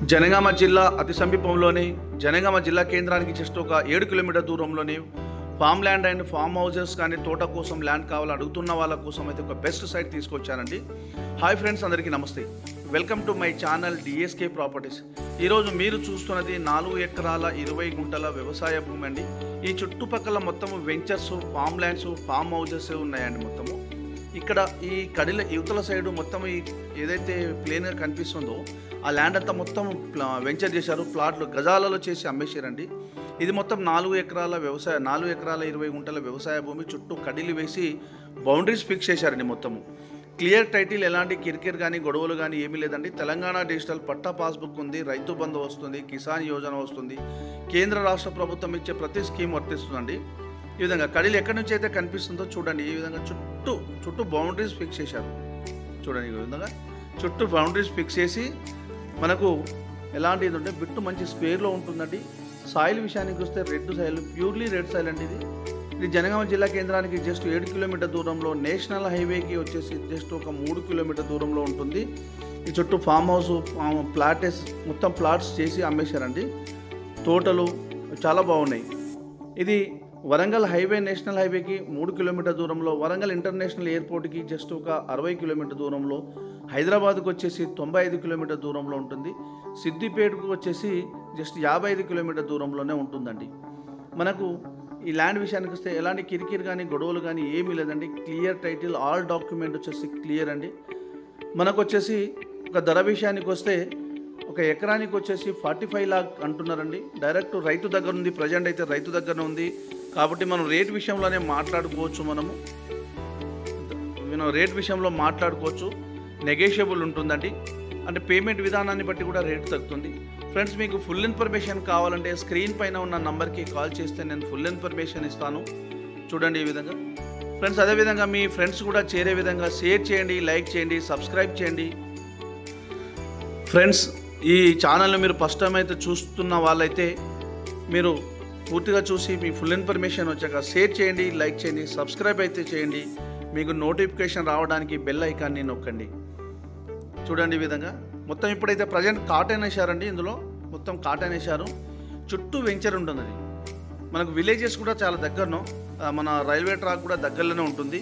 జనగామ జిల్లా అతి సమీపంలోని జనగామ జిల్లా కేంద్రానికి జస్ట్ ఒక 7 కిలోమీటర్ దూరంలోని farm land and farm houses కానీ తోట కోసం ల్యాండ్ కావాలి అడుగుతున్న వాళ్ళ కోసం అయితే ఒక బెస్ట్ సైట్ తీసుకొచ్చానండి. హాయ్ ఫ్రెండ్స్, అందరికీ నమస్తే. Welcome to my channel DSK properties. ఈరోజు మీరు చూస్తున్నది 4 ఎకరాల 20 గుంటల వ్యవసాయ భూమి అండి. ఈ చుట్టుపక్కల మొత్తం ventures, form lands, form houses ఉన్నాయండి. మొత్తము ఇక్కడ ఈ కడిల యువతల సైడు మొత్తం ఏదైతే ప్లేన్గా కనిపిస్తుందో ఆ ల్యాండ్ అంతా మొత్తం వెంచర్ చేశారు. ప్లాట్లు గజాలలో చేసి అమ్మేశారండి. ఇది మొత్తం 4 ఎకరాల 20 గుంటల వ్యవసాయ భూమి. చుట్టూ కడిలు వేసి బౌండరీస్ ఫిక్స్ చేశారండి. మొత్తము క్లియర్ టైటిల్, ఎలాంటి కిరికిర్ కానీ గొడవలు కానీ ఏమీ లేదండి. తెలంగాణ డిజిటల్ పట్టా పాస్బుక్ ఉంది, రైతు బంధు వస్తుంది, కిసాన్ యోజన వస్తుంది, కేంద్ర రాష్ట్ర ప్రభుత్వం ఇచ్చే ప్రతి స్కీమ్ వర్తిస్తుందండి. ఈ విధంగా కడిలు ఎక్కడి నుంచి అయితే కనిపిస్తుందో చూడండి. ఈ విధంగా చుట్టూ బౌండరీస్ ఫిక్స్ చేశారు. చూడండి, ఈ విధంగా చుట్టూ బౌండరీస్ ఫిక్స్ చేసి మనకు ఎలాంటి ఇది ఉంటే బిట్టు మంచి స్క్వేర్లో ఉంటుందండి. సాయిల్ విషయానికి వస్తే red soil, purely red soil అండి. ఇది జనగామ జిల్లా కేంద్రానికి జస్ట్ 7 కిలోమీటర్ దూరంలో, నేషనల్ హైవేకి వచ్చేసి జస్ట్ ఒక 3 కిలోమీటర్ దూరంలో ఉంటుంది. ఈ చుట్టూ ఫామ్ హౌస్, ప్లాటెస్ మొత్తం ప్లాట్స్ చేసి అమ్మేశారండి. తోటలు చాలా బాగున్నాయి. ఇది వరంగల్ హైవే, నేషనల్ హైవేకి 3 కిలోమీటర్ దూరంలో, వరంగల్ ఇంటర్నేషనల్ ఎయిర్పోర్ట్కి జస్ట్ ఒక 60 కిలోమీటర్ దూరంలో, హైదరాబాద్కు వచ్చేసి 95 కిలోమీటర్ దూరంలో ఉంటుంది, సిద్దిపేటకు వచ్చేసి జస్ట్ 55 కిలోమీటర్ దూరంలోనే ఉంటుందండి. మనకు ఈ ల్యాండ్ విషయానికి వస్తే ఎలాంటి కిరికిరి కానీ గొడవలు కానీ ఏమీ లేదండి. క్లియర్ టైటిల్, ఆల్ డాక్యుమెంట్ వచ్చేసి క్లియర్ అండి. మనకు వచ్చేసి ఒక ధర విషయానికి వస్తే ఒక ఎకరానికి వచ్చేసి 45 లాక్ అంటున్నారండి. డైరెక్ట్ రైతు దగ్గర ఉంది, ప్రజెంట్ అయితే రైతు దగ్గర ఉంది కాబట్టి మనం రేట్ విషయంలోనే మాట్లాడుకోవచ్చు. రేట్ విషయంలో మాట్లాడుకోవచ్చు, నెగోషియబుల్ ఉంటుందండి. అంటే పేమెంట్ విధానాన్ని బట్టి కూడా రేట్ తగ్గుతుంది. ఫ్రెండ్స్, మీకు ఫుల్ ఇన్ఫర్మేషన్ కావాలంటే స్క్రీన్ పైన ఉన్న నంబర్కి కాల్ చేస్తే నేను ఫుల్ ఇన్ఫర్మేషన్ ఇస్తాను. చూడండి ఈ విధంగా. ఫ్రెండ్స్, అదేవిధంగా మీ ఫ్రెండ్స్ కూడా చేరే విధంగా షేర్ చేయండి, లైక్ చేయండి, సబ్స్క్రైబ్ చేయండి. ఫ్రెండ్స్, ఈ ఛానల్ని మీరు ఫస్ట్ టైం అయితే చూస్తున్న వాళ్ళైతే మీరు పూర్తిగా చూసి మీ ఫుల్ ఇన్ఫర్మేషన్ వచ్చాక షేర్ చేయండి, లైక్ చేయండి, సబ్స్క్రైబ్ అయితే చేయండి. మీకు నోటిఫికేషన్ రావడానికి బెల్ ఐకాన్ని నొక్కండి. చూడండి ఈ విధంగా. మొత్తం ఇప్పుడైతే ప్రజెంట్ కాటన్ వేశారండి. ఇందులో మొత్తం కాటన్ వేశారు. చుట్టూ వెంచర్ ఉంటుంది. మనకు విలేజెస్ కూడా చాలా దగ్గరలో, మన రైల్వే ట్రాక్ కూడా దగ్గరలోనే ఉంటుంది.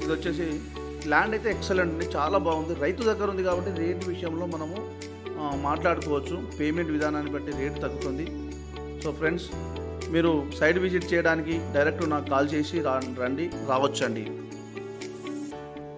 ఇది వచ్చేసి ల్యాండ్ అయితే ఎక్సలెంట్ అండి, చాలా బాగుంది. రైతు దగ్గర ఉంది కాబట్టి రేట్ విషయంలో మనము మాట్లాడుకోవచ్చు. పేమెంట్ విధానాన్ని బట్టి రేట్ తగ్గుతుంది. సో ఫ్రెండ్స్, మీరు సైట్ విజిట్ చేయడానికి డైరెక్ట్ నాకు కాల్ చేసి రావచ్చండి.